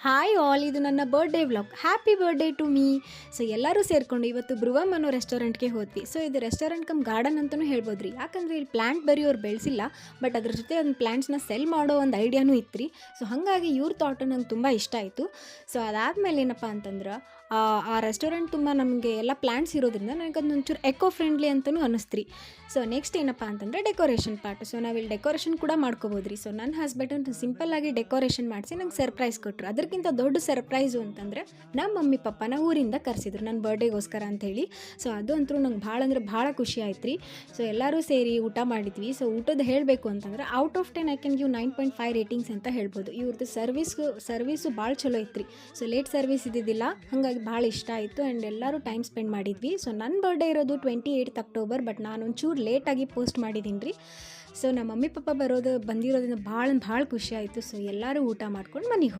Hi all, ಇದು ನನ್ನ birthday vlog. Happy birthday to me. So ಎಲ್ಲರೂ ಸೇರಿಕೊಂಡು ಇವತ್ತು ಬ್ರುವಮ್ ಅನ್ನೋ ರೆಸ್ಟೋರೆಂಟ್ಗೆ ಹೋದ್ವಿ. ಸೊ ಇದು ರೆಸ್ಟೋರೆಂಟ್ ಕಮ್ ಗಾರ್ಡನ್ ಅಂತಲೂ ಹೇಳ್ಬೋದು ರೀ. ಯಾಕಂದರೆ ಇಲ್ಲಿ ಪ್ಲ್ಯಾಂಟ್ ಬರೀ ಅವ್ರು ಬೆಳೆಸಿಲ್ಲ, ಬಟ್ ಅದ್ರ ಜೊತೆ ಒಂದು ಪ್ಲ್ಯಾಂಟ್ಸ್ನ ಸೆಲ್ ಮಾಡೋ ಒಂದು ಐಡಿಯಾನೂ ಇತ್ತು ರೀ. ಸೊ ಹಾಗಾಗಿ ಇವ್ರ ಥಾಟು ನಂಗೆ ತುಂಬ ಇಷ್ಟ ಆಯಿತು. ಸೊ ಅದಾದಮೇಲೆ ಏನಪ್ಪ ಅಂತಂದ್ರೆ ಆ ರೆಸ್ಟೋರೆಂಟ್ ತುಂಬ ನಮಗೆ ಎಲ್ಲ ಪ್ಲ್ಯಾಂಟ್ಸ್ ಇರೋದ್ರಿಂದ ನನಗೆ ಅದನ್ನ ಒಂಚೂರು ಎಕೋ ಫ್ರೆಂಡ್ಲಿ ಅಂತಲೂ ಅನ್ನಿಸ್ತು ರೀ. ಸೊ ನೆಕ್ಸ್ಟ್ ಏನಪ್ಪ ಅಂತಂದರೆ ಡೆಕೋರೇಷನ್ ಪಾರ್ಟ್. ಸೊ ನಾವಿಲ್ಲಿ ಡೆಕೋರೇಷನ್ ಕೂಡ ಮಾಡ್ಕೋಬೋದು ರೀ. ಸೊ ನನ್ನ ಹಸ್ಬೆಂಡ್ ಸಿಂಪಲ್ಲಾಗಿ ಡೆಕೋರೇಷನ್ ಮಾಡಿಸಿ ನಂಗೆ ಸರ್ಪ್ರೈಸ್ ಕೊಟ್ಟರು. ಅದಕ್ಕಿಂತ ದೊಡ್ಡ ಸರ್ಪ್ರೈಸು ಅಂತಂದರೆ ನಮ್ಮ ಮಮ್ಮಿ ಪಪ್ಪನ ಊರಿಂದ ಕರೆಸಿದ್ರು ನನ್ನ ಬರ್ಡೇಗೋಸ್ಕರ ಅಂಥೇಳಿ. ಸೊ ಅದು ಅಂತೂ ನಂಗೆ ಭಾಳ ಅಂದರೆ ಭಾಳ ಖುಷಿ ಆಯ್ತು ರೀ. ಸೊ ಎಲ್ಲರೂ ಸೇರಿ ಊಟ ಮಾಡಿದ್ವಿ. ಸೊ ಊಟದ ಹೇಳಬೇಕು ಅಂತಂದ್ರೆ out of 10 I can give 9.5 ratings ಅಂತ ಹೇಳ್ಬೋದು. ಇವ್ರದ್ದು ಸರ್ವೀಸು ಭಾಳ ಚಲೋ ಐತ್ರಿ. ಸೊ ಲೇಟ್ ಸರ್ವಿಸ್ ಇದ್ದಿದ್ದಿಲ್ಲ, ಹಾಗಾಗಿ ಭಾಳ ಇಷ್ಟ ಆಯಿತು. ಆ್ಯಂಡ್ ಎಲ್ಲರೂ ಟೈಮ್ ಸ್ಪೆಂಡ್ ಮಾಡಿದ್ವಿ. ಸೊ ನನ್ನ ಬರ್ಡೇ ಇರೋದು 28th ಅಕ್ಟೋಬರ್, ಬಟ್ ನಾನು ಒಂಚೂರು ಲೇಟಾಗಿ ಪೋಸ್ಟ್ ಮಾಡಿದ್ದೀನಿ ರೀ. ಸೊ ನಮ್ಮ ಮಮ್ಮಿ ಪಪ್ಪ ಬಂದಿರೋದ್ರಿಂದ ಭಾಳ ಖುಷಿ ಆಯಿತು. ಸೊ ಎಲ್ಲರೂ ಊಟ ಮಾಡ್ಕೊಂಡು ಮನೆಗೆ